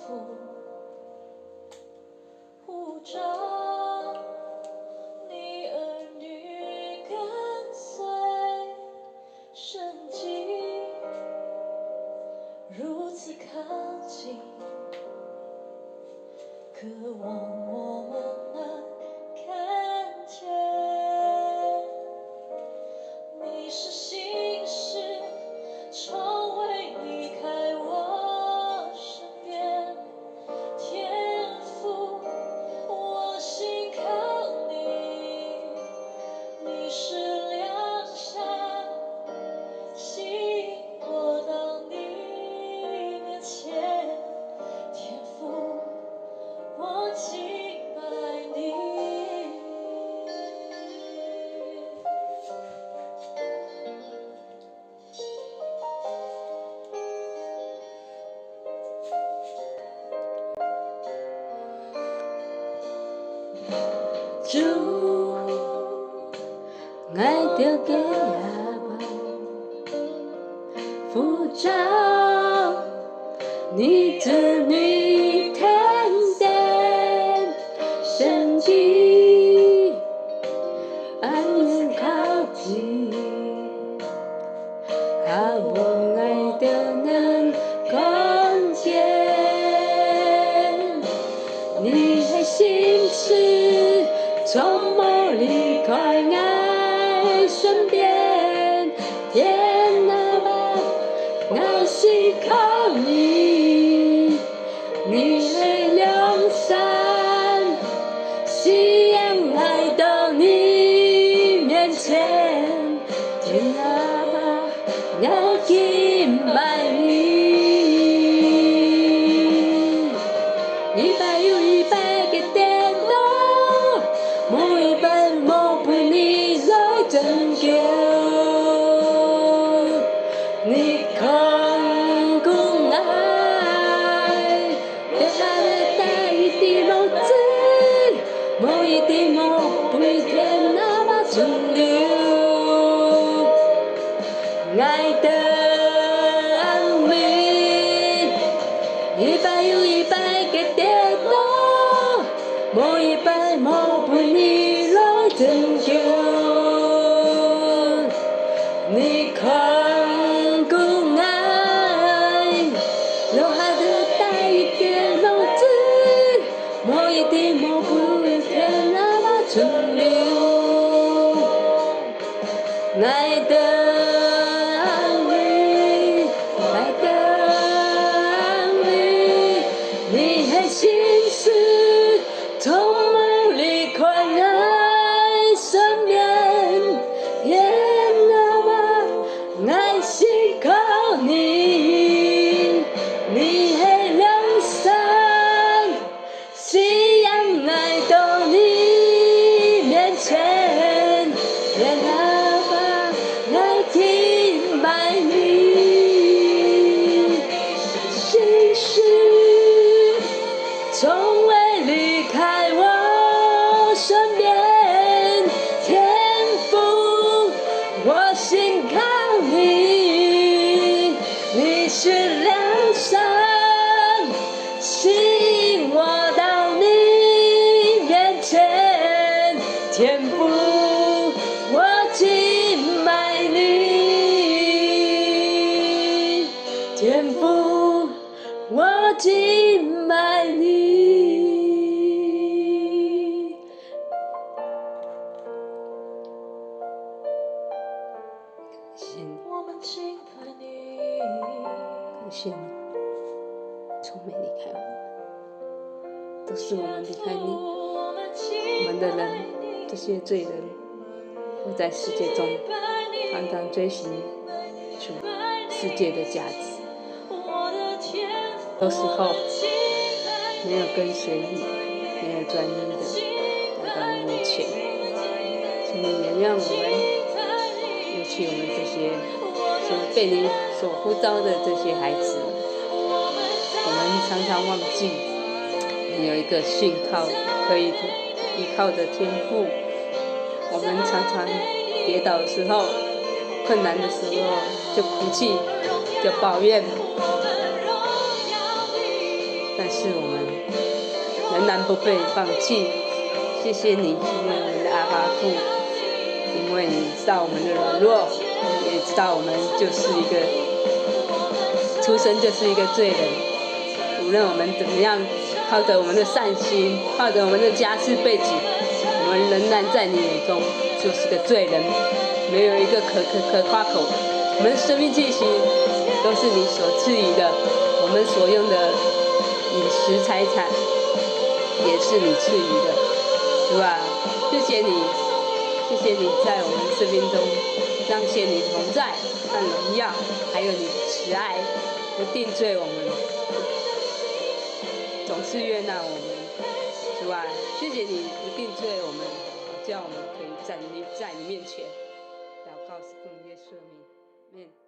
福，呼召你儿女跟随，神迹如此靠近，渴望我们能看见。你是心事，从未离开我身边。天父，我信靠你，你是良善，吸引我到你面前。天父，我敬拜你。主，爱着给亚宝，呼召你子女看见神迹，安然靠近，好我爱的能看见，你的心事从没离开爱身边，天啊，爱心靠你，你是良善，吸引来到你面前，天啊，我敬拜你，一百又一百个颠倒，每一本都陪你来拯救，你看顾爱，留下了大一滴眸子，每一滴眸陪天那么存留，爱的安慰，一百又一百个跌倒，每一百都陪你来拯救，你看顾爱，留下的大一点眸子，每一滴眸陪天那么存留，爱的安慰，爱的安慰，你的心事从没离开爱身边，天啊，爱心靠你，你的良善，吸引来到你面前，天啊，我敬拜你，心事从未离开我身边，天父，我信靠你，你是良善，吸引我到你面前，天父，我敬拜你，天父，我敬拜你。谢你，我们敬拜你，感谢你，从没离开我，都是我们离开你，我们的人，这些罪人，活在世界中，常常追寻出世界的价值，有时候没有跟随你，没有专一的来到你面前，请你原谅我们，尤其我们这些被你所呼召的这些孩子，我们常常忘记你有一个信靠可以依靠的天赋，我们常常跌倒的时候，困难的时候就哭泣，就抱怨，但是我们仍然不被放弃。谢谢你，因为我们的阿爸父，因为你知道我们的软弱，你也知道我们就是一个出生就是一个罪人。无论我们怎么样，靠着我们的善心，靠着我们的家世背景，我们仍然在你眼中就是个罪人，没有一个可夸口的。我们的生命气息都是你所赐予的，我们所用的饮食财产也是你赐予的。主啊，谢谢你，谢谢你在我们生命中彰显你同在和荣耀，还有你慈爱，不定罪我们，总是悦纳我们。主啊，谢谢你不定罪我们，叫我们可以在你面前祷告，奉耶稣的名，阿们。